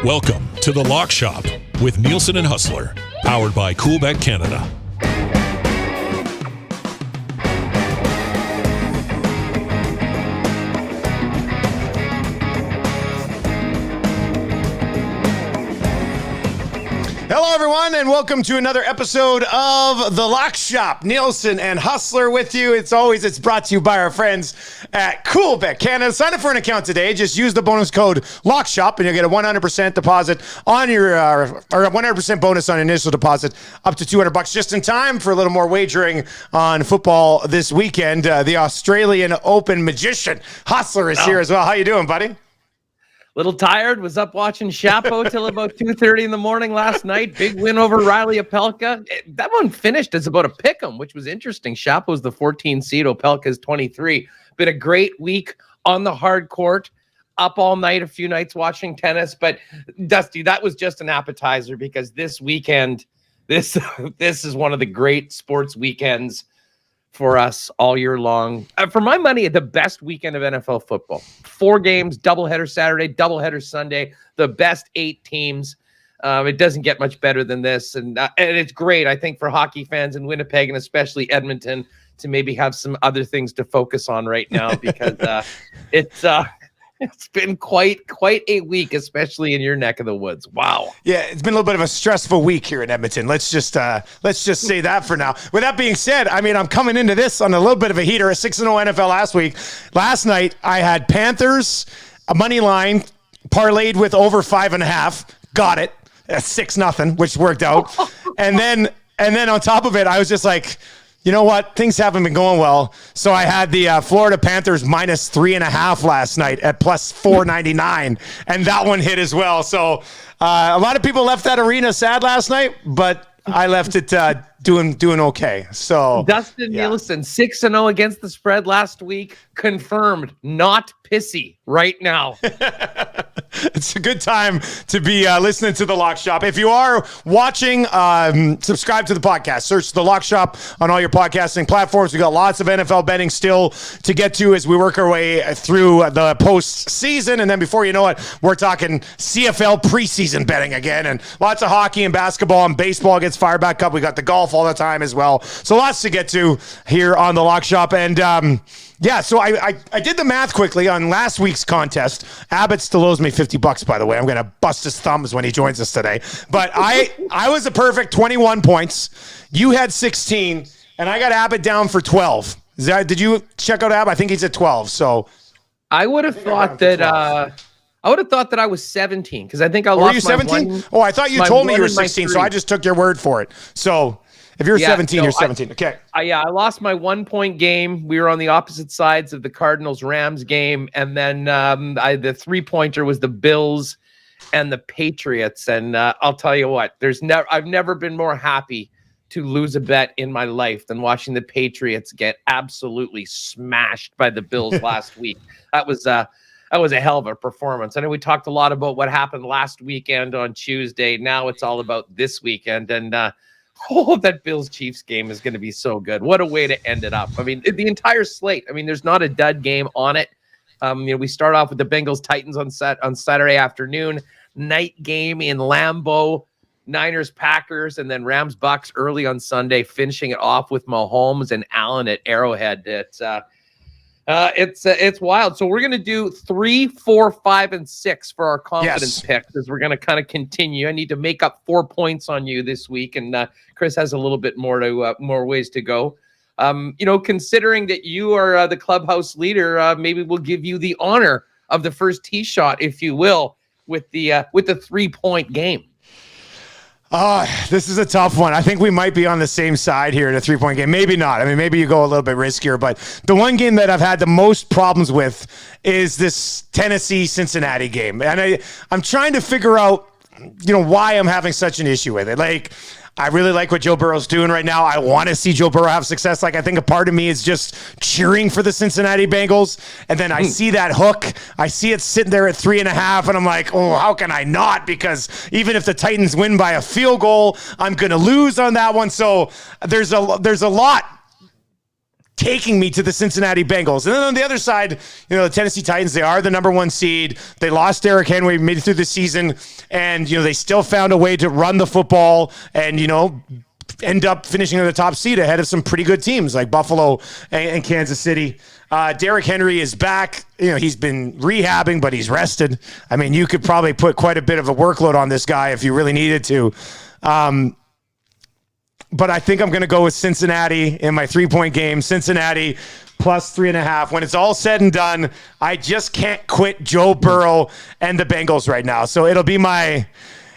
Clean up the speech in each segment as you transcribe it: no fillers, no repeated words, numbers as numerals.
Welcome to The Lock Shop with Nielsen and Hustler, powered by Coolbet Canada. Hello, everyone, and welcome to another episode of The Lock Shop. Nielsen and Hustler with you. It's brought to you by our friends at Coolbet Canada. Sign up for an account today. Just use the bonus code LOCKSHOP, and you'll get a 100% deposit on your, or a 100% bonus on initial deposit up to $200 just in time for a little more wagering on football this weekend. The Australian Open magician Hustler is here as well. How you doing, buddy? Little tired, was up watching Chapo till about 2:30 in the morning last night. Big win over Riley Opelka. That one finished as about a pick'em, which was interesting. Chapo's the 14 seed, Opelka's 23. Been a great week on the hard court. Up all night, a few nights watching tennis. But Dusty, that was just an appetizer because this weekend, this is one of the great sports weekends for us all year long. For my money, the best weekend of NFL football. 4 games, doubleheader Saturday, doubleheader Sunday, the best 8 teams. It doesn't get much better than this. And it's great, I think, for hockey fans in Winnipeg and especially Edmonton to maybe have some other things to focus on right now because it's been quite a week, especially in your neck of the woods. Wow. Yeah, it's been a little bit of a stressful week here in Edmonton. Let's just say that for now. With that being said, I mean, I'm coming into this on a little bit of a heater. A 6-0 NFL last week. Last night, I had Panthers, a money line, parlayed with over 5.5. Got it. 6-0, which worked out. and then on top of it, I was just like, you know what? Things haven't been going well. So I had the Florida Panthers minus 3.5 last night at plus 499, and that one hit as well. So a lot of people left that arena sad last night, but I left it doing okay. So Dustin Nielsen, 6-0 against the spread last week. Confirmed, not pissy right now. It's a good time to be listening to The Lock Shop. If you are watching, subscribe to the podcast. Search The Lock Shop on all your podcasting platforms. We got lots of NFL betting still to get to as we work our way through the postseason. And then before you know it, we're talking CFL preseason betting again. And lots of hockey and basketball and baseball gets fired back up. We got the golf all the time as well. So lots to get to here on The Lock Shop. And yeah, so I did the math quickly on last week's contest. Abbott still owes me $50, by the way. I'm going to bust his thumbs when he joins us today. But I was a perfect 21 points. You had 16, and I got Abbott down for 12. Did you check out Abbott? I think he's at 12. So I would have thought that I was 17 because I think I lost. Were you 17? Oh, I thought you told me you were 16, so I just took your word for it. So if you're 17, you're 17. Okay. I lost my 1-point game. We were on the opposite sides of the Cardinals-Rams game. And then the 3-pointer was the Bills and the Patriots. And I'll tell you what, I've never been more happy to lose a bet in my life than watching the Patriots get absolutely smashed by the Bills last week. That was a hell of a performance. I know we talked a lot about what happened last weekend on Tuesday. Now it's all about this weekend. And that Bills-Chiefs game is going to be so good. What a way to end it up. I mean, the entire slate. I mean, there's not a dud game on it. We start off with the Bengals-Titans on Saturday afternoon. Night game in Lambeau. Niners-Packers, and then Rams-Bucks early on Sunday, finishing it off with Mahomes and Allen at Arrowhead. It's wild. So we're going to do 3, 4, 5, and 6 for our confidence picks as we're going to kind of continue. I need to make up 4 points on you this week, and Chris has a little bit more ways to go. Considering that you are the clubhouse leader, maybe we'll give you the honor of the first tee shot, if you will, with the 3-point game. This is a tough one. I think we might be on the same side here in a 3-point game. Maybe not. I mean, maybe you go a little bit riskier, but the one game that I've had the most problems with is this Tennessee-Cincinnati game. And I'm trying to figure out, why I'm having such an issue with it. Like, I really like what Joe Burrow's doing right now. I want to see Joe Burrow have success. Like, I think a part of me is just cheering for the Cincinnati Bengals. And then I see that hook. I see it sitting there at 3.5. And I'm like, oh, how can I not? Because even if the Titans win by a field goal, I'm going to lose on that one. So there's a lot taking me to the Cincinnati Bengals. And then on the other side, the Tennessee Titans, they are the number 1 seed. They lost Derrick Henry made it through the season, and they still found a way to run the football and end up finishing in the top seed ahead of some pretty good teams like Buffalo and Kansas City. Derrick Henry is back. He's been rehabbing, but he's rested. I mean, you could probably put quite a bit of a workload on this guy if you really needed to. But I think I'm going to go with Cincinnati in my 3-point game. Cincinnati plus 3.5. When it's all said and done, I just can't quit Joe Burrow and the Bengals right now. So it'll be my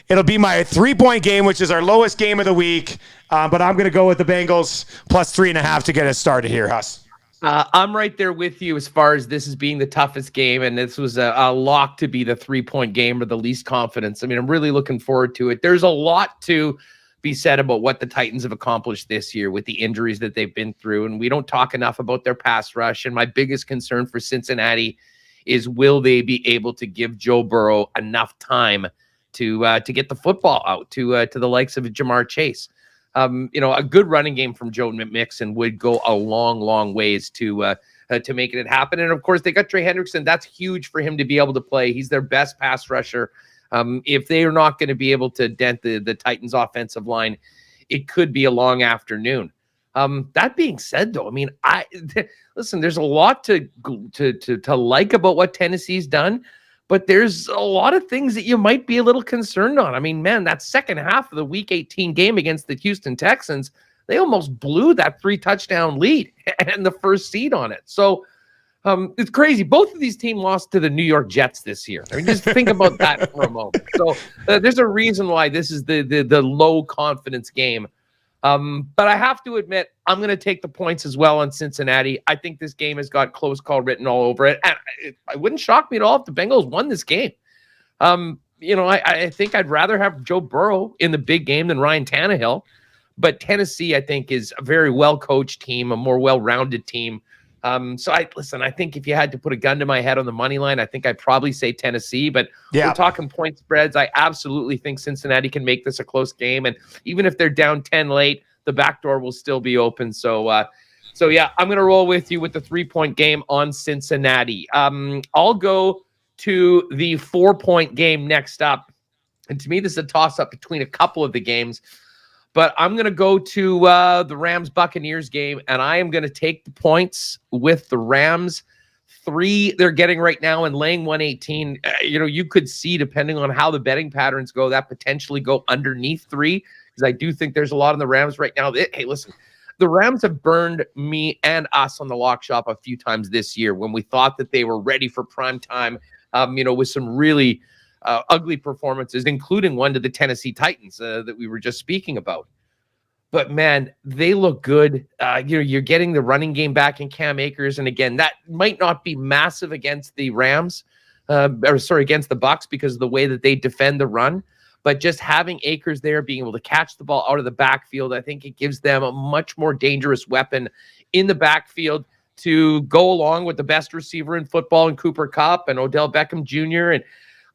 3-point game, which is our lowest game of the week. But I'm going to go with the Bengals plus 3.5 to get us started here, Huss. I'm right there with you as far as this as being the toughest game, and this was a lock to be the 3-point game or the least confidence. I mean, I'm really looking forward to it. There's a lot to be said about what the Titans have accomplished this year with the injuries that they've been through, and we don't talk enough about their pass rush. And my biggest concern for Cincinnati is, will they be able to give Joe Burrow enough time to get the football out to the likes of Jamar Chase? A good running game from Joe Mixon would go a long, long ways to making it happen. And of course, they got Trey Hendrickson. That's huge for him to be able to play. He's their best pass rusher. If they are not going to be able to dent the Titans' offensive line, it could be a long afternoon. That being said, though, I mean, listen. There's a lot to like about what Tennessee's done, but there's a lot of things that you might be a little concerned on. I mean, man, that second half of the Week 18 game against the Houston Texans, they almost blew that 3-touchdown lead and the first seed on it. So it's crazy. Both of these teams lost to the New York Jets this year. I mean, just think about that for a moment. So there's a reason why this is the low confidence game. But I have to admit, I'm going to take the points as well on Cincinnati. I think this game has got close call written all over it. And it wouldn't shock me at all if the Bengals won this game. I think I'd rather have Joe Burrow in the big game than Ryan Tannehill. But Tennessee, I think, is a very well-coached team, a more well-rounded team. I think if you had to put a gun to my head on the money line, I think I'd probably say Tennessee, but we're talking point spreads. I absolutely think Cincinnati can make this a close game. And even if they're down 10 late, the back door will still be open. So yeah, I'm going to roll with you with the 3-point game on Cincinnati. I'll go to the 4-point game next up. And to me, this is a toss up between a couple of the games. But I'm going to go to the Rams-Buccaneers game, and I am going to take the points with the Rams. 3 they're getting right now and laying 118. You could see, depending on how the betting patterns go, that potentially go underneath 3, because I do think there's a lot on the Rams right now. Hey, listen, the Rams have burned me and us on the lock shop a few times this year when we thought that they were ready for prime time, with some really ugly performances, including one to the Tennessee Titans that we were just speaking about. But man, they look good. You're getting the running game back in Cam Akers, and again, that might not be massive against the Rams, against the Bucs because of the way that they defend the run. But just having Akers there, being able to catch the ball out of the backfield, I think it gives them a much more dangerous weapon in the backfield to go along with the best receiver in football in Cooper Kupp and Odell Beckham Jr. And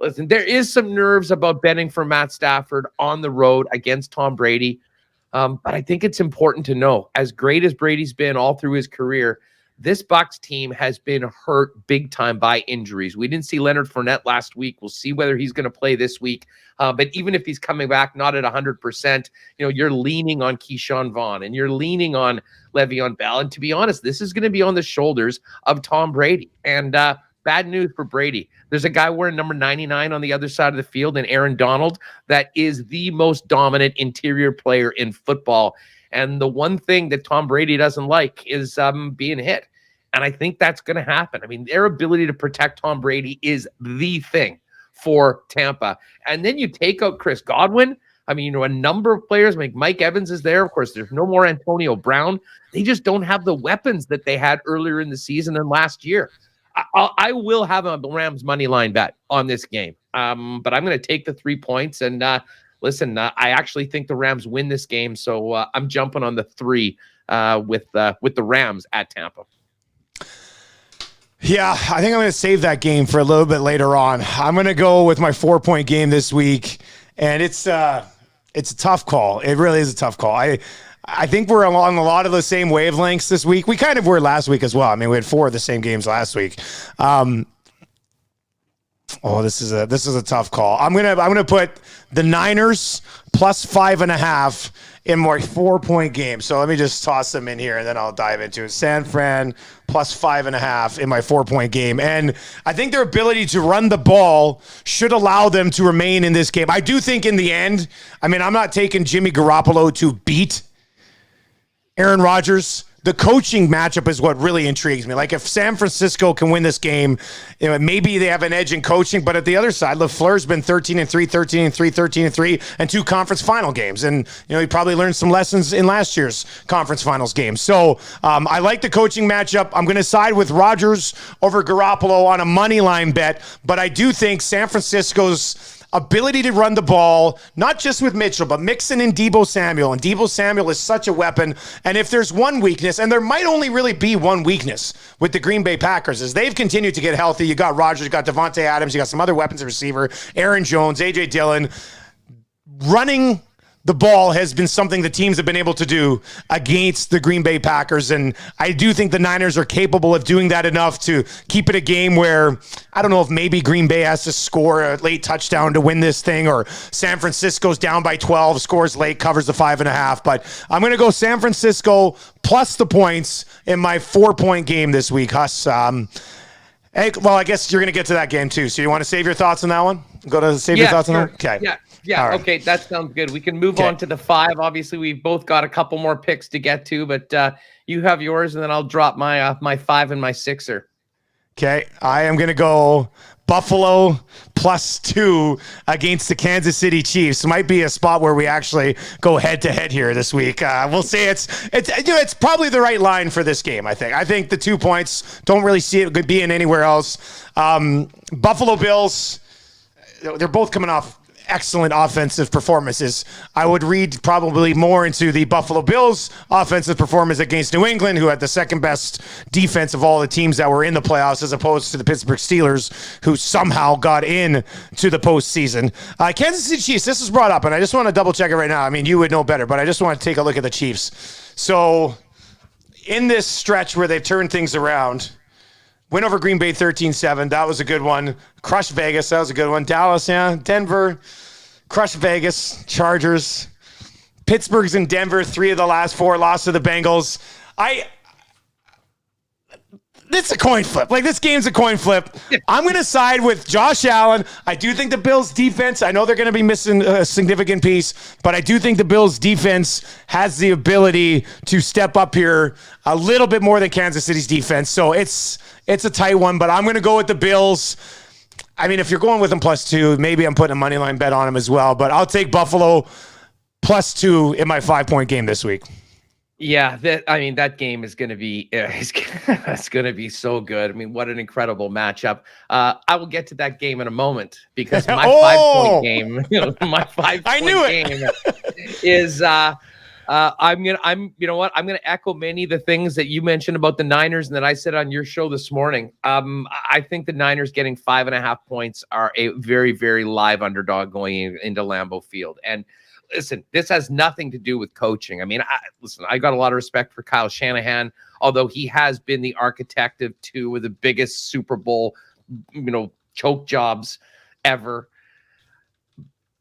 listen, there is some nerves about betting for Matt Stafford on the road against Tom Brady. But I think it's important to know, as great as Brady's been all through his career, this Bucs team has been hurt big time by injuries. We didn't see Leonard Fournette last week. We'll see whether he's going to play this week. But even if he's coming back not at 100%, you're leaning on Keyshawn Vaughn and you're leaning on Le'Veon Bell. And to be honest, this is going to be on the shoulders of Tom Brady. And bad news for Brady. There's a guy wearing number 99 on the other side of the field, and Aaron Donald, that is the most dominant interior player in football. And the one thing that Tom Brady doesn't like is being hit. And I think that's going to happen. I mean, their ability to protect Tom Brady is the thing for Tampa. And then you take out Chris Godwin. I mean, a number of players, like Mike Evans is there. Of course, there's no more Antonio Brown. They just don't have the weapons that they had earlier in the season and last year. I will have a Rams money line bet on this game. But I'm going to take the 3 points. And listen, I actually think the Rams win this game. So I'm jumping on the 3 with the Rams at Tampa. Yeah, I think I'm going to save that game for a little bit later on. I'm going to go with my 4-point game this week, and it's a tough call. It really is a tough call. I think we're along a lot of the same wavelengths this week. We kind of were last week as well. I mean, we had 4 of the same games last week. This is a tough call. I'm gonna put the Niners plus 5.5 in my 4-point game. So let me just toss them in here and then I'll dive into it. San Fran plus 5.5 in my 4-point game. And I think their ability to run the ball should allow them to remain in this game. I do think in the end, I mean, I'm not taking Jimmy Garoppolo to beat Aaron Rodgers. The coaching matchup is what really intrigues me. Like if San Francisco can win this game, maybe they have an edge in coaching, but at the other side, LaFleur's been 13-3, 13-3, 13-3, and 2 conference final games. And, he probably learned some lessons in last year's conference finals game. So I like the coaching matchup. I'm going to side with Rodgers over Garoppolo on a money line bet, but I do think San Francisco's ability to run the ball, not just with Mitchell, but Mixon and Deebo Samuel. And Deebo Samuel is such a weapon. And if there's one weakness, and there might only really be one weakness with the Green Bay Packers, is they've continued to get healthy. You got Rodgers, you got Devontae Adams, you got some other weapons at receiver, Aaron Jones, A.J. Dillon. Running the ball has been something the teams have been able to do against the Green Bay Packers. And I do think the Niners are capable of doing that enough to keep it a game where, I don't know if maybe Green Bay has to score a late touchdown to win this thing, or San Francisco's down by 12, scores late, covers the 5.5. But I'm going to go San Francisco plus the points in my 4-point game this week, Huss. Hey, well, I guess you're going to get to that game too. So you want to save your thoughts on that one? Go to save your thoughts on that? Okay. Yeah. Right. Okay. That sounds good. We can move on to the 5. Obviously, we've both got a couple more picks to get to, but you have yours, and then I'll drop my my 5 and my 6er. Okay. I am going to go Buffalo plus 2 against the Kansas City Chiefs. Might be a spot where we actually go head to head here this week. We'll see. It's probably the right line for this game. I think the 2 points, don't really see it being anywhere else. Buffalo Bills, they're both coming off excellent offensive performances. I would read probably more into the Buffalo Bills offensive performance against New England, who had the second best defense of all the teams that were in the playoffs, as opposed to the Pittsburgh Steelers, who somehow got in to the postseason. Kansas City Chiefs, this was brought up, and I just want to double check it right now. I mean, you would know better, but I just want to take a look at the Chiefs. So in this stretch where they've turned things around, win over Green Bay 13-7. That was a good one. Crushed Vegas. That was a good one. Dallas, Denver. Crushed Vegas. Chargers. Pittsburgh's in Denver. 3 of the last 4. Lost to the Bengals. It's a coin flip. Like, this game's a coin flip. I'm going to side with Josh Allen. I do think the Bills' defense, I know they're going to be missing a significant piece, but I do think the Bills' defense has the ability to step up here a little bit more than Kansas City's defense. So it's a tight one, but I'm going to go with the Bills. I mean, if you're going with them plus 2, maybe I'm putting a money line bet on them as well, but I'll take Buffalo plus 2 in my 5-point game this week. Yeah, that game is going to be it's going to be so good. I mean, what an incredible matchup. I will get to that game in a moment, because my 5-point game, my 5-point game is I'm going to echo many of the things that you mentioned about the Niners and that I said on your show this morning. I think the Niners getting 5.5 points are a very, very live underdog going into Lambeau Field. And listen, this has nothing to do with coaching. I mean, I got a lot of respect for Kyle Shanahan, although he has been the architect of 2 of the biggest Super Bowl, choke jobs ever.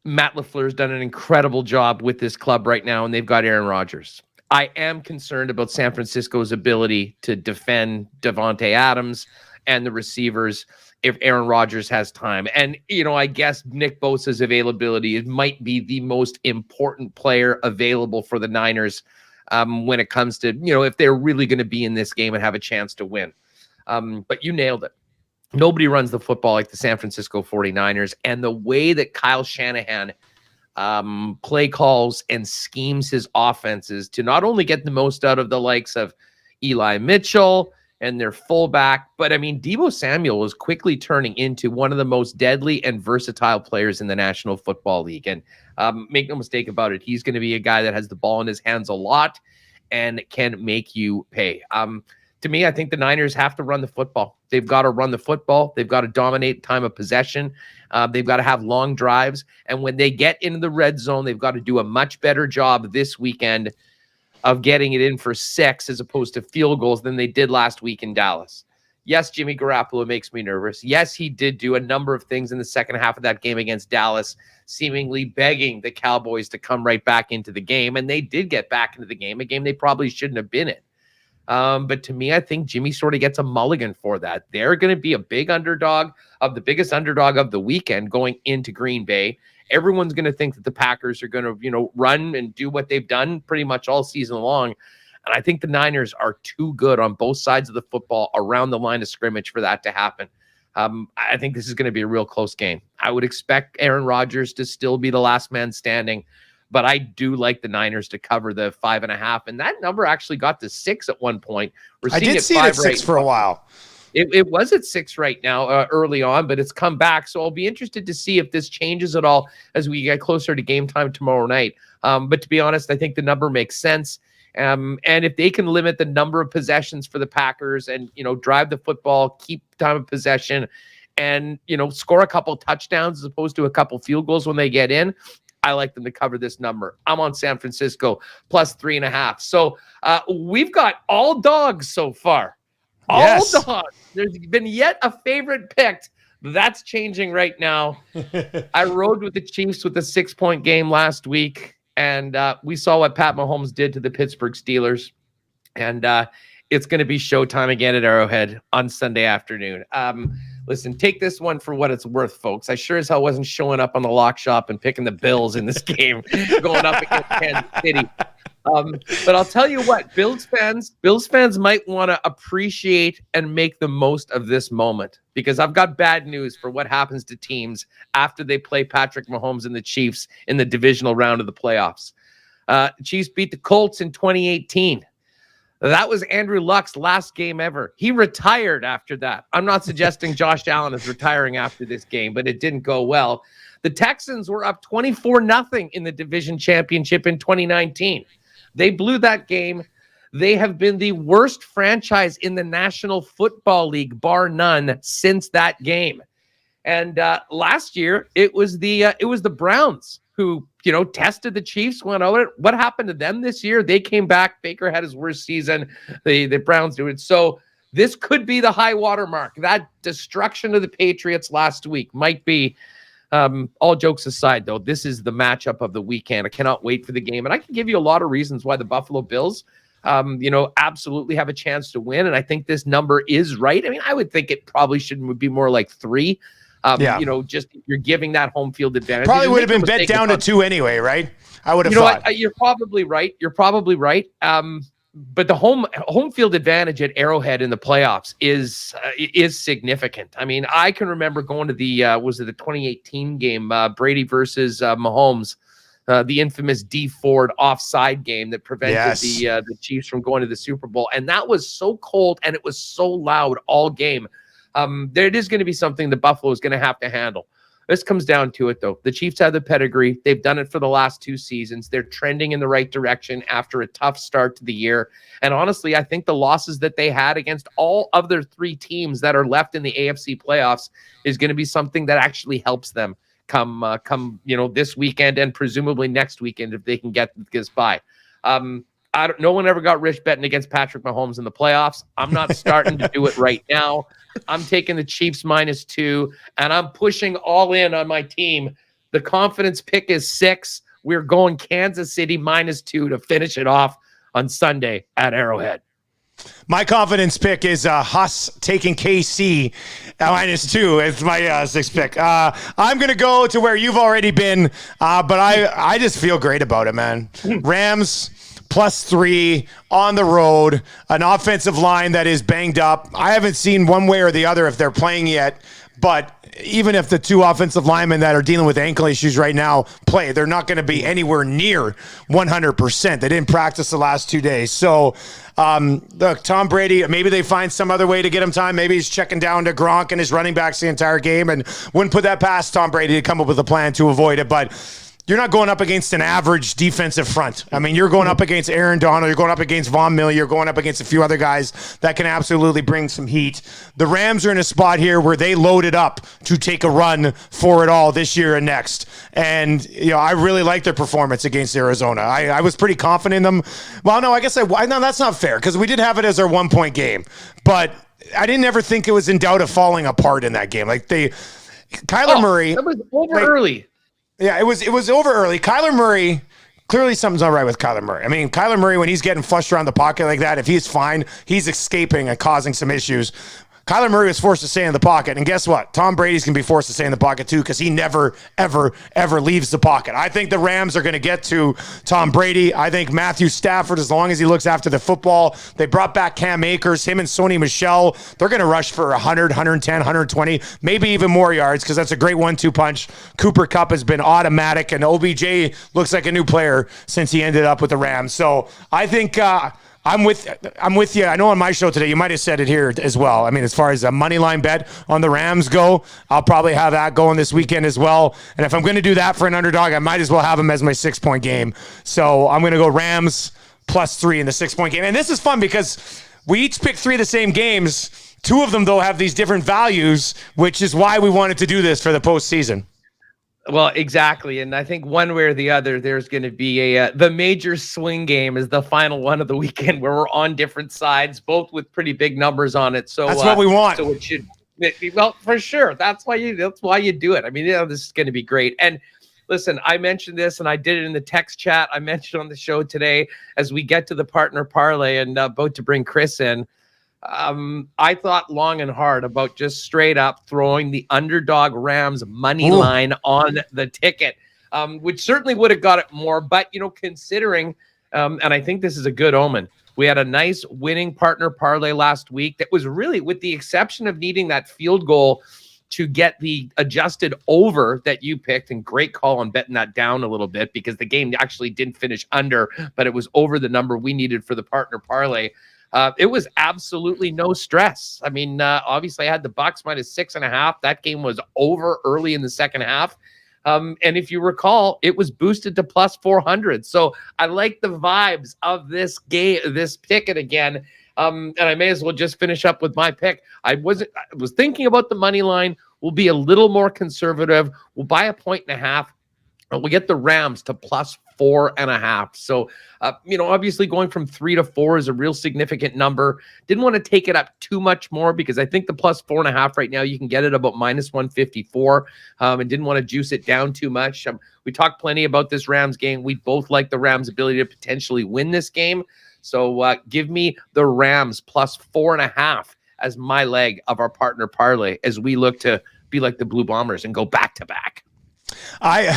Matt LaFleur's done an incredible job with this club right now, and they've got Aaron Rodgers. I am concerned about San Francisco's ability to defend Devontae Adams and the receivers if Aaron Rodgers has time. And, I guess Nick Bosa's availability, it might be the most important player available for the Niners when it comes to, if they're really going to be in this game and have a chance to win. But you nailed it. Nobody runs the football like the San Francisco 49ers. And the way that Kyle Shanahan play calls and schemes his offenses to not only get the most out of the likes of Eli Mitchell and their fullback, but I mean, Deebo Samuel is quickly turning into one of the most deadly and versatile players in the National Football League. And make no mistake about it, he's going to be a guy that has the ball in his hands a lot and can make you pay. To me, I think the Niners have to run the football. They've got to run the football. They've got to dominate time of possession. They've got to have long drives. And when they get into the red zone, they've got to do a much better job this weekend of getting it in for 6 as opposed to field goals than they did last week in Dallas. Yes, Jimmy Garoppolo makes me nervous. Yes, he did do a number of things in the second half of that game against Dallas, seemingly begging the Cowboys to come right back into the game. And they did get back into the game, a game they probably shouldn't have been in. But to me, I think Jimmy sort of gets a mulligan for that. They're going to be a big underdog, of the biggest underdog of the weekend going into Green Bay. Everyone's going to think that the Packers are going to, run and do what they've done pretty much all season long. And I think the Niners are too good on both sides of the football around the line of scrimmage for that to happen. I think this is going to be a real close game. I would expect Aaron Rodgers to still be the last man standing, but I do like the Niners to cover the 5.5. And that number actually got to 6 at one point. I did see it at 6 for a while. It was at 6 right now, early on, but it's come back. So I'll be interested to see if this changes at all as we get closer to game time tomorrow night. But to be honest, I think the number makes sense. And if they can limit the number of possessions for the Packers and, drive the football, keep time of possession, and, score a couple touchdowns as opposed to a couple field goals when they get in, I like them to cover this number. I'm on San Francisco plus 3.5. So we've got all dogs so far. All dogs. There's been yet a favorite picked. That's changing right now. I rode with the Chiefs with a 6-point game last week. And we saw what Pat Mahomes did to the Pittsburgh Steelers. And it's going to be showtime again at Arrowhead on Sunday afternoon. Listen, take this one for what it's worth, folks. I sure as hell wasn't showing up on the lock shop and picking the Bills in this game, going up against Kansas City. But I'll tell you what, Bills fans might want to appreciate and make the most of this moment, because I've got bad news for what happens to teams after they play Patrick Mahomes and the Chiefs in the divisional round of the playoffs. Chiefs beat the Colts in 2018. That was Andrew Luck's last game ever. He retired after that. I'm not suggesting Josh Allen is retiring after this game, but it didn't go well. The Texans were up 24-0 in the division championship in 2019. They blew that game. They have been the worst franchise in the National Football League, bar none, since that game. And last year, it was the Browns who, tested the Chiefs, went out it. What happened to them this year? They came back. Baker had his worst season. The Browns do it. So this could be the high water mark. That destruction of the Patriots last week might be. All jokes aside, though, this is the matchup of the weekend. I cannot wait for the game. And I can give you a lot of reasons why the Buffalo Bills, absolutely have a chance to win. And I think this number is right. I mean, I would think it probably would be more like 3. Just you're giving that home field advantage. Probably would have been bet down to 2 anyway, right? I would have thought. You're probably right. But the home field advantage at Arrowhead in the playoffs is significant. I mean, I can remember going to the 2018 game, Brady versus Mahomes, the infamous D Ford offside game that prevented the Chiefs from going to the Super Bowl, and that was so cold and it was so loud all game. There is going to be something that Buffalo is going to have to handle. This comes down to it, though. The Chiefs have the pedigree. They've done it for the last 2 seasons. They're trending in the right direction after a tough start to the year. And honestly, I think the losses that they had against all other 3 teams that are left in the AFC playoffs is going to be something that actually helps them come this weekend and presumably next weekend if they can get this by. No one ever got rich betting against Patrick Mahomes in the playoffs. I'm not starting to do it right now. I'm taking the Chiefs -2, and I'm pushing all in on my team. The confidence pick is 6. We're going Kansas City -2 to finish it off on Sunday at Arrowhead. My confidence pick is Huss taking KC -2. It's my 6th pick. I'm going to go to where you've already been, but I just feel great about it, man. Rams +3 on the road, an offensive line that is banged up. I haven't seen one way or the other if they're playing yet, but even if the 2 offensive linemen that are dealing with ankle issues right now play, they're not going to be anywhere near 100%. They didn't practice the last 2 days. So, look, Tom Brady, maybe they find some other way to get him time. Maybe he's checking down to Gronk and his running backs the entire game, and wouldn't put that past Tom Brady to come up with a plan to avoid it. But you're not going up against an average defensive front. I mean, you're going up against Aaron Donald, you're going up against Von Miller, you're going up against a few other guys that can absolutely bring some heat. The Rams are in a spot here where they loaded up to take a run for it all this year and next. And, I really like their performance against Arizona. I was pretty confident in them. Well, no, I guess no, that's not fair because we did have it as our 1-point game. But I didn't ever think it was in doubt of falling apart in that game. Kyler Murray. That was over early. Yeah, it was over early. Kyler Murray, clearly something's not right with Kyler Murray. I mean, Kyler Murray, when he's getting flushed around the pocket like that, if he's fine, he's escaping and causing some issues. Kyler Murray was forced to stay in the pocket. And guess what? Tom Brady's going to be forced to stay in the pocket too because he never, ever, ever leaves the pocket. I think the Rams are going to get to Tom Brady. I think Matthew Stafford, as long as he looks after the football, they brought back Cam Akers, him and Sony Michel. They're going to rush for 100, 110, 120, maybe even more yards because that's a great 1-2 punch. Cooper Kupp has been automatic, and OBJ looks like a new player since he ended up with the Rams. So I think I'm with you. I know on my show today, you might have said it here as well. I mean, as far as a money line bet on the Rams go, I'll probably have that going this weekend as well. And if I'm going to do that for an underdog, I might as well have them as my 6-point game. So I'm going to go Rams +3 in the 6-point game. And this is fun because we each pick 3 of the same games. 2 of them, though, have these different values, which is why we wanted to do this for the postseason. Well, exactly. And I think one way or the other, there's going to be the major swing game is the final one of the weekend where we're on different sides, both with pretty big numbers on it. So that's what we want. So it should, well, for sure. That's why you do it. I mean, this is going to be great. And listen, I mentioned this and I did it in the text chat. I mentioned on the show today as we get to the partner parlay and about to bring Chris in. I thought long and hard about just straight up throwing the underdog Rams money line on the ticket, which certainly would have got it more. But, considering, and I think this is a good omen, we had a nice winning partner parlay last week that was really, with the exception of needing that field goal to get the adjusted over that you picked, and great call on betting that down a little bit because the game actually didn't finish under, but it was over the number we needed for the partner parlay. It was absolutely no stress. I mean, obviously I had the Bucks -6.5. That game was over early in the second half. And if you recall, it was boosted to +400. So I like the vibes of this game, this ticket again. And I may as well just finish up with my pick. I was thinking about the money line. We'll be a little more conservative. We'll buy 1.5. We get the Rams to +4.5. So, obviously going from 3 to 4 is a real significant number. Didn't want to take it up too much more because I think the +4.5 right now, you can get it about -154 and didn't want to juice it down too much. We talked plenty about this Rams game. We both like the Rams' ability to potentially win this game. So give me the Rams +4.5 as my leg of our partner parlay as we look to be like the Blue Bombers and go back to back. I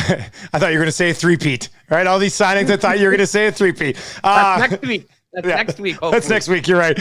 thought you were going to say a three-peat, right? All these signings, I thought you were going to say a three-peat. That's next week. Next week. Hopefully. That's next week. You're right.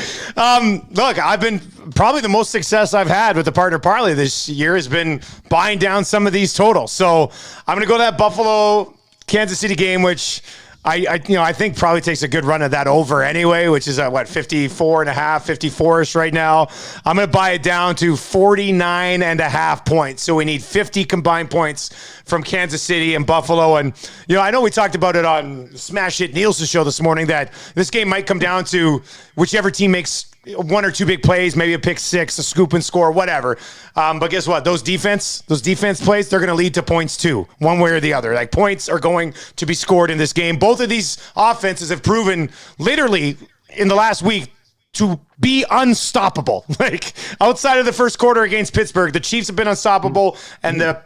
Look, I've been probably the most success I've had with the partner parlay this year has been buying down some of these totals. So I'm going to go to that Buffalo Kansas City game, which I think probably takes a good run at that over anyway, which is at 54.5, 54ish right now. I'm going to buy it down to 49.5 points. So we need 50 combined points from Kansas City and Buffalo. And, I know we talked about it on Smash Hit Nielsen's show this morning that this game might come down to whichever team makes 1 or 2 big plays, maybe a pick 6, a scoop and score, whatever. But guess what? Those defense plays, they're going to lead to points too, one way or the other. Like points are going to be scored in this game. Both of these offenses have proven literally in the last week to be unstoppable. Like outside of the first quarter against Pittsburgh, the Chiefs have been unstoppable and the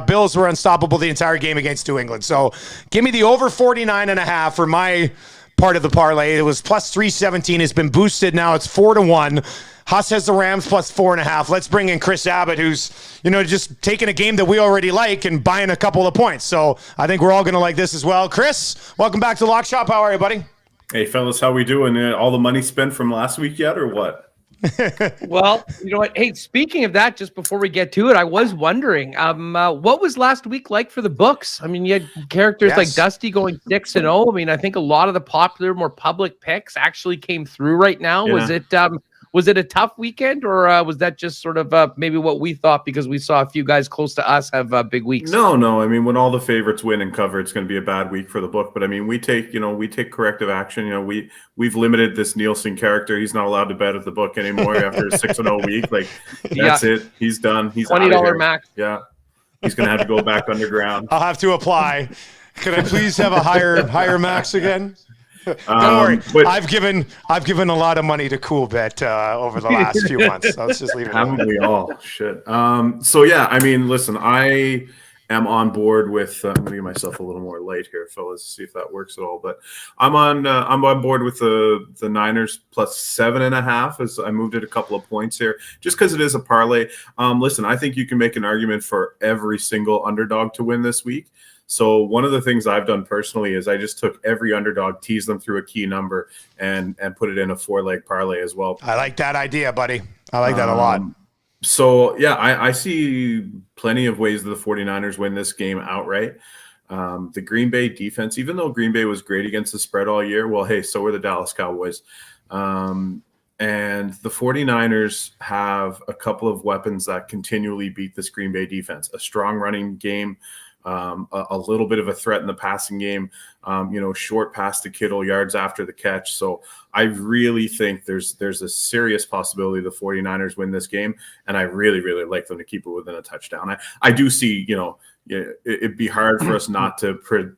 Bills were unstoppable the entire game against New England. So give me the over 49.5 for my part of the parlay. It was +317. It's been boosted. Now it's 4-1. Huss has the Rams +4.5. Let's bring in Chris Abbott, who's, just taking a game that we already like and buying a couple of points. So I think we're all going to like this as well. Chris, welcome back to Lock Shop. How are you, buddy? Hey, fellas, how we doing? All the money spent from last week yet or what? Well, you know what? Hey, speaking of that, just before we get to it, I was wondering, what was last week like for the books? I mean, you had characters like Dusty going 6-0. I mean, I think a lot of the popular, more public picks actually came through right now. Yeah. Was it a tough weekend, or was that just sort of maybe what we thought because we saw a few guys close to us have big weeks? No. I mean, when all the favorites win and cover, it's going to be a bad week for the book. But I mean, we take corrective action. We've limited this Nielsen character. He's not allowed to bet at the book anymore after a 6-0 week. Like, that's it. He's done. He's $20 max. Yeah, he's going to have to go back underground. I'll have to apply. Can I please have a higher max again? Don't worry. But I've given a lot of money to CoolBet over the last few months. So let's just leave it. Haven't we all? Shit. So yeah, I mean, listen, I am on board with. I'm going to give myself a little more light here, fellas, to see if that works at all. But I'm on board with the Niners plus 7.5. As I moved it a couple of points here, just because it is a parlay. Listen, I think you can make an argument for every single underdog to win this week. So one of the things I've done personally is I just took every underdog, teased them through a key number, and put it in a 4-leg parlay as well. I like that idea, buddy. I like that a lot. So, yeah, I see plenty of ways that the 49ers win this game outright. The Green Bay defense, even though Green Bay was great against the spread all year, well, hey, so were the Dallas Cowboys. And the 49ers have a couple of weapons that continually beat this Green Bay defense. A strong running game, a little bit of a threat in the passing game, short pass to Kittle, yards after the catch. So I really think there's a serious possibility the 49ers win this game, and I really, really like them to keep it within a touchdown. I do see, it'd be hard for us not to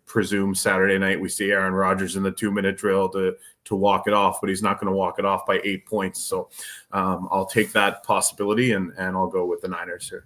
presume Saturday night we see Aaron Rodgers in the 2-minute drill to walk it off, but he's not going to walk it off by 8 points. So I'll take that possibility, and I'll go with the Niners here.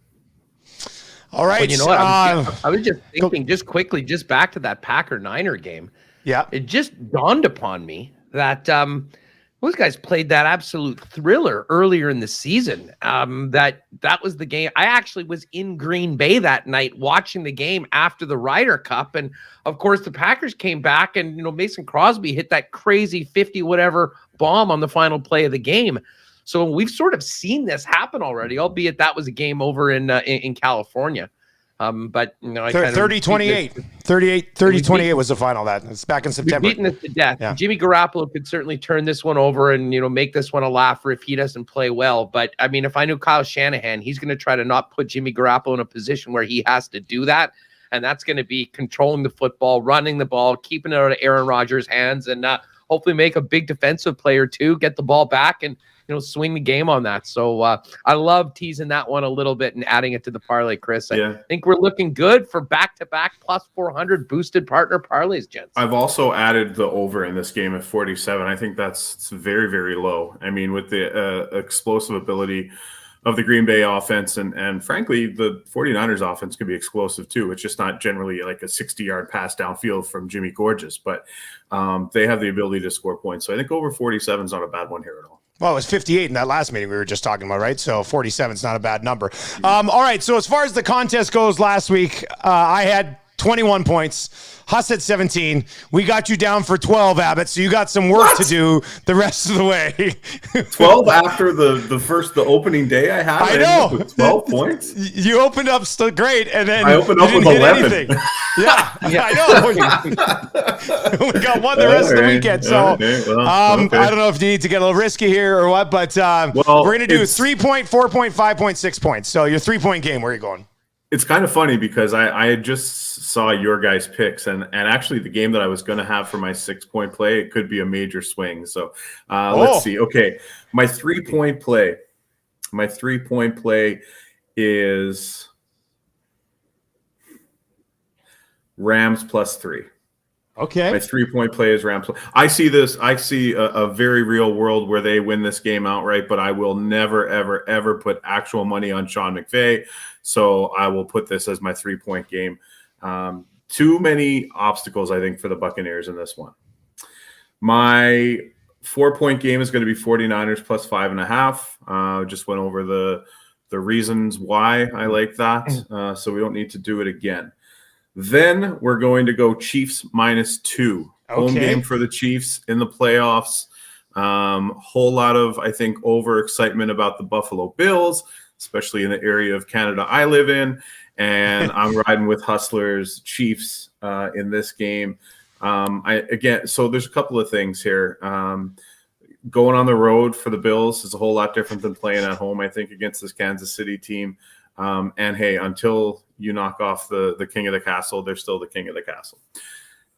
All right. Well, you know what? I was just thinking, just quickly, just back to that Packer-Niner game. Yeah. It just dawned upon me that those guys played that absolute thriller earlier in the season. That was the game. I actually was in Green Bay that night watching the game after the Ryder Cup. And, of course, the Packers came back and, Mason Crosby hit that crazy 50-whatever bomb on the final play of the game. So we've sort of seen this happen already, albeit that was a game over in California. But 30-28. 30-28 was the final. It's back in September. We've beaten this to death. Yeah. Jimmy Garoppolo could certainly turn this one over and make this one a laugher if he doesn't play well. But I mean, if I knew Kyle Shanahan, he's going to try to not put Jimmy Garoppolo in a position where he has to do that, and that's going to be controlling the football, running the ball, keeping it out of Aaron Rodgers' hands, and hopefully make a big defensive play or two, get the ball back, and swing the game on that. So I love teasing that one a little bit and adding it to the parlay, Chris. I think we're looking good for back-to-back plus 400 boosted partner parlays, gents. I've also added the over in this game at 47. I think it's very, very low. I mean, with the explosive ability of the Green Bay offense, and frankly, the 49ers offense can be explosive too. It's just not generally like a 60-yard pass downfield from Jimmy Gorgeous, but they have the ability to score points. So I think over 47 is not a bad one here at all. Well, it was 58 in that last meeting we were just talking about, right? So 47 is not a bad number. All right, so as far as the contest goes last week, I had 21 points. Huss at 17. We got you down for 12, Abbott, so you got some work to do the rest of the way. 12 after the opening day I had? I know. 12 points? You opened up still great, and then I opened up with 11. Yeah, I know. We got one the rest of the weekend, so I don't know if you need to get a little risky here or what, but we're going to do 3 point, 4 point, 5 point, 6 points. So your 3-point game, where are you going? It's kind of funny because I just saw your guys' picks, and actually the game that I was going to have for my 6-point play, it could be a major swing. So let's see. Okay, my 3-point play. My 3-point play is Rams plus 3. Okay. My 3-point play is Rams. I see this. I see a very real world where they win this game outright, but I will never, ever, ever put actual money on Sean McVay. So I will put this as my 3-point game. Too many obstacles, I think, for the Buccaneers in this one. My 4-point game is going to be 49ers plus 5.5. Just went over the reasons why I like that. So we don't need to do it again. Then we're going to go Chiefs -2. Home game for the Chiefs in the playoffs. Whole lot of, I think, overexcitement about the Buffalo Bills, especially in the area of Canada I live in. And I'm riding with Hustlers Chiefs in this game. So there's a couple of things here. going on the road for the Bills is a whole lot different than playing at home, I think, against this Kansas City team. And hey, until you knock off the king of the castle, they're still the king of the castle.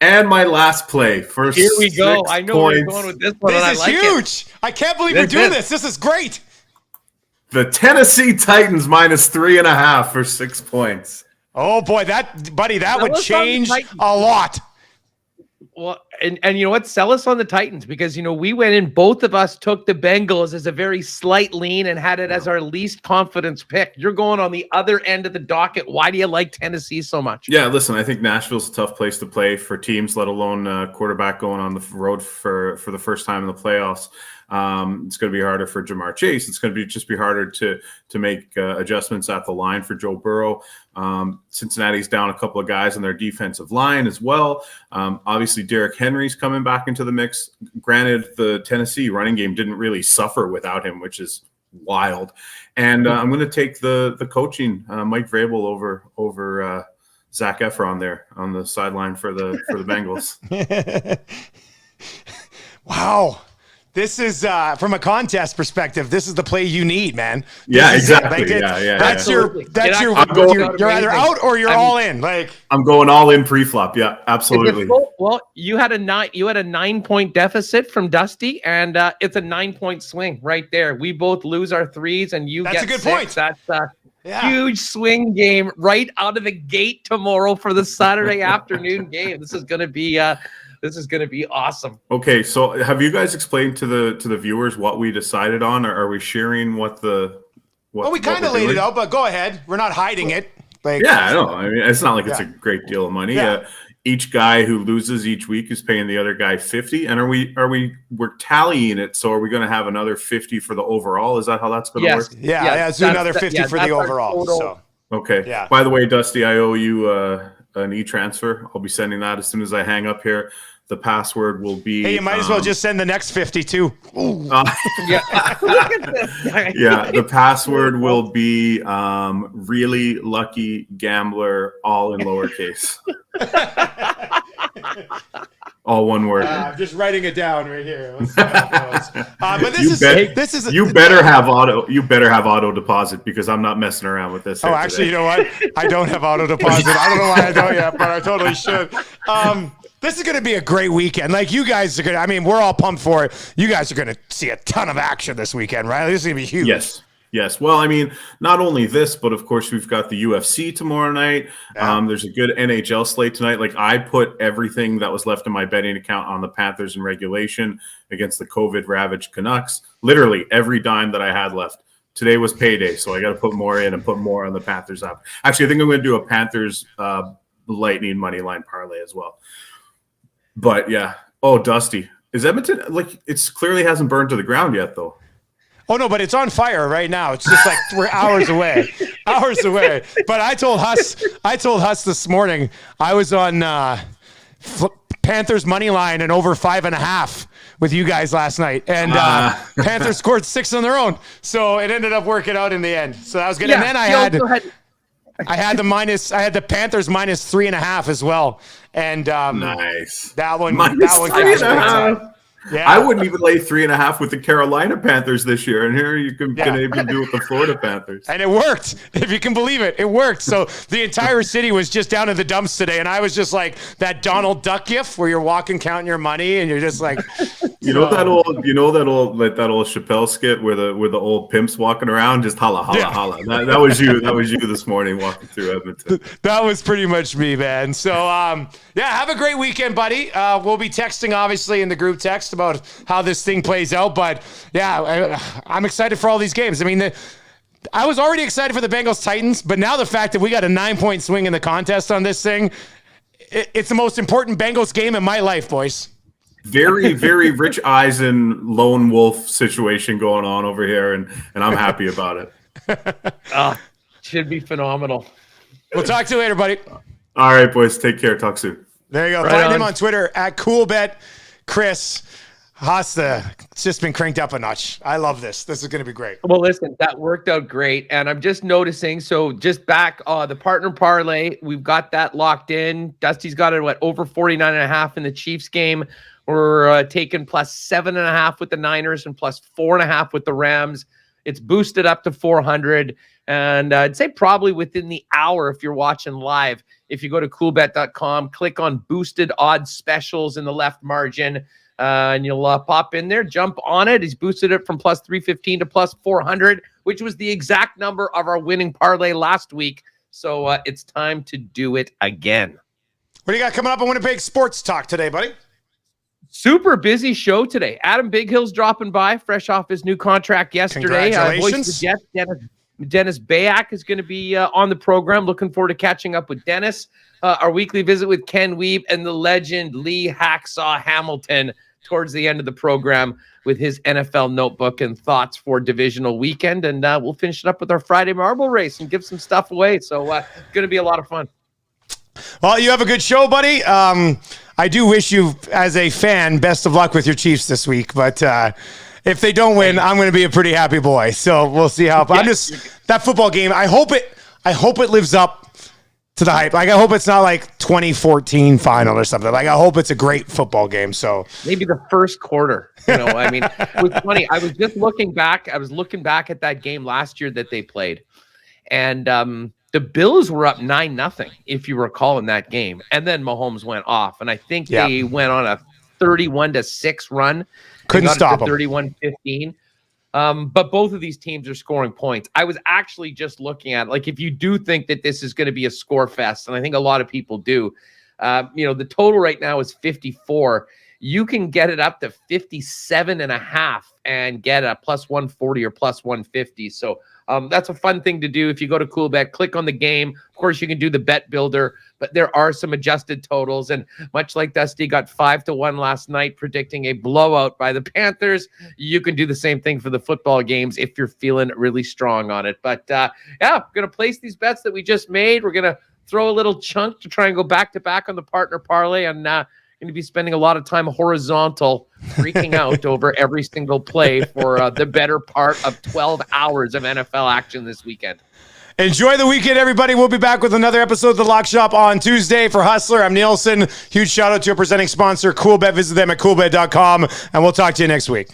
And my last play for Here we go. 6 I know where you're points. going with this one. This and is I like huge. I can't believe we're doing this. This is great. The Tennessee Titans -3.5 for 6 points. Oh boy, that would change a lot. Well, and you know what? Sell us on the Titans, because, you know, we went in, both of us took the Bengals as a very slight lean and had it as our least confidence pick. You're going on the other end of the docket. Why do you like Tennessee so much? Yeah, listen, I think Nashville's a tough place to play for teams, let alone quarterback going on the road for the first time in the playoffs. It's going to be harder for Jamar Chase. It's going to be harder to make adjustments at the line for Joe Burrow. Cincinnati's down a couple of guys on their defensive line as well. Obviously, Derrick Henry's coming back into the mix. Granted, the Tennessee running game didn't really suffer without him, which is wild. And I'm going to take the coaching, Mike Vrabel over Zach Efron there on the sideline for the Bengals. Wow. This is from a contest perspective. This is the play you need, man. Yeah, exactly. That's you're either out or you're all in. Like, I'm going all in pre-flop. Yeah, absolutely. Well, you had a 9-point deficit from Dusty, and it's a 9-point swing right there. We both lose our threes, and you That's get a good 6. point. That's a huge swing game right out of the gate tomorrow for the Saturday afternoon game. This is going to be awesome. Okay, so have you guys explained to the viewers what we decided on, or are we sharing what we kind of laid it out, but go ahead. We're not hiding it. Like, yeah, I know. I mean, it's not like it's a great deal of money. Yeah. Each guy who loses each week is paying the other guy 50, and we're tallying it. So are we going to have another 50 for the overall? Is that how that's going to work? Yeah, let's do another 50 for the overall. So okay. Yeah. By the way, Dusty, I owe you an e-transfer. I'll be sending that as soon as I hang up here. The password will be. Hey, you might as well just send the next 50 too. Yeah, the password will be really lucky gambler, all in lowercase. All one word. I'm just writing it down right here. But this is. You better have auto deposit, because I'm not messing around with this. Oh, actually, you know what? I don't have auto deposit. I don't know why I don't yet, but I totally should. This is going to be a great weekend. Like, you guys are going to, I mean, we're all pumped for it. You guys are going to see a ton of action this weekend, right? This is going to be huge. Yes. Well, I mean, not only this, but of course we've got the UFC tomorrow night. Yeah. There's a good NHL slate tonight. Like, I put everything that was left in my betting account on the Panthers in regulation against the COVID-ravaged Canucks. Literally every dime that I had left. Today was payday, so I got to put more in and put more on the Panthers app. Actually, I think I'm going to do a Panthers Lightning money line parlay as well. But yeah. Oh, Dusty. Is Edmonton, like, it's clearly hasn't burned to the ground yet, though? Oh, no, but it's on fire right now. It's just like we're hours away. But I told Huss this morning, I was on Panthers money line and over 5.5 with you guys last night. And Panthers scored 6 on their own. So it ended up working out in the end. So that was good. Yeah, and then I had the Panthers -3.5 as well. And nice. That one -3.5. Yeah. I wouldn't even lay 3.5 with the Carolina Panthers this year, and here you can even do it with the Florida Panthers. And it worked, if you can believe it. It worked. So the entire city was just down in the dumps today, and I was just like that Donald Duck gif where you're walking, counting your money, and you're just like, that old Chappelle skit where the old pimps walking around just holla holla. That was you. That was you this morning walking through Edmonton. That was pretty much me, man. So have a great weekend, buddy. We'll be texting obviously in the group text about how this thing plays out, but I'm excited for all these games. I mean, I was already excited for the Bengals Titans, but now the fact that we got a 9-point swing in the contest on this thing, it's the most important Bengals game in my life, boys. Very, very Rich Eisen lone wolf situation going on over here, and I'm happy about it. Should be phenomenal. We'll talk to you later, buddy. All right, boys. Take care. Talk soon. There you go. Find him on Twitter at CoolBet. Chris Hasta, it's just been cranked up a notch. I love this. This is going to be great. Well, listen, that worked out great. And I'm just noticing, so just back the partner parlay, we've got that locked in. Dusty's got it, over 49.5 in the Chiefs game. We're taking +7.5 with the Niners and +4.5 with the Rams. It's boosted up to 400. And I'd say probably within the hour if you're watching live. If you go to coolbet.com, click on boosted odds specials in the left margin, and you'll pop in there, jump on it. He's boosted it from +315 to +400, which was the exact number of our winning parlay last week. So it's time to do it again. What do you got coming up on Winnipeg Sports Talk today, buddy? Super busy show today. Adam Bighill's dropping by, fresh off his new contract yesterday. Congratulations. The Jets, Dennis Bayak is going to be on the program. Looking forward to catching up with Dennis. Our weekly visit with Ken Weeb and the legend Lee Hacksaw Hamilton towards the end of the program with his NFL notebook and thoughts for divisional weekend. And we'll finish it up with our Friday marble race and give some stuff away. So it's going to be a lot of fun. Well, you have a good show, buddy. I do wish you, as a fan, best of luck with your Chiefs this week. But if they don't win, I'm going to be a pretty happy boy. So we'll see how. I'm just that football game. I hope it lives up to the hype. Like, I hope it's not like 2014 final or something. Like, I hope it's a great football game. So maybe the first quarter. I mean, it was funny. I was just looking back. I was looking back at that game last year that they played, and the Bills were up 9-0, if you recall, in that game. And then Mahomes went off. And I think they went on a 31-6 run. Couldn't stop them. 31-15. But both of these teams are scoring points. I was actually just looking at, like, if you do think that this is going to be a score fest, and I think a lot of people do, the total right now is 54. You can get it up to 57.5 and get a +140 or +150. So that's a fun thing to do. If you go to Coolbet, click on the game. Of course, you can do the bet builder, but there are some adjusted totals. And much like Dusty got 5-1 last night, predicting a blowout by the Panthers, you can do the same thing for the football games if you're feeling really strong on it. But we're going to place these bets that we just made. We're going to throw a little chunk to try and go back-to-back on the partner parlay. And going to be spending a lot of time horizontal, freaking out over every single play for the better part of 12 hours of NFL action this weekend. Enjoy the weekend, everybody. We'll be back with another episode of The Lock Shop on Tuesday. For Hustler, I'm Nielsen. Huge shout out to our presenting sponsor, Coolbet. Visit them at coolbet.com, and we'll talk to you next week.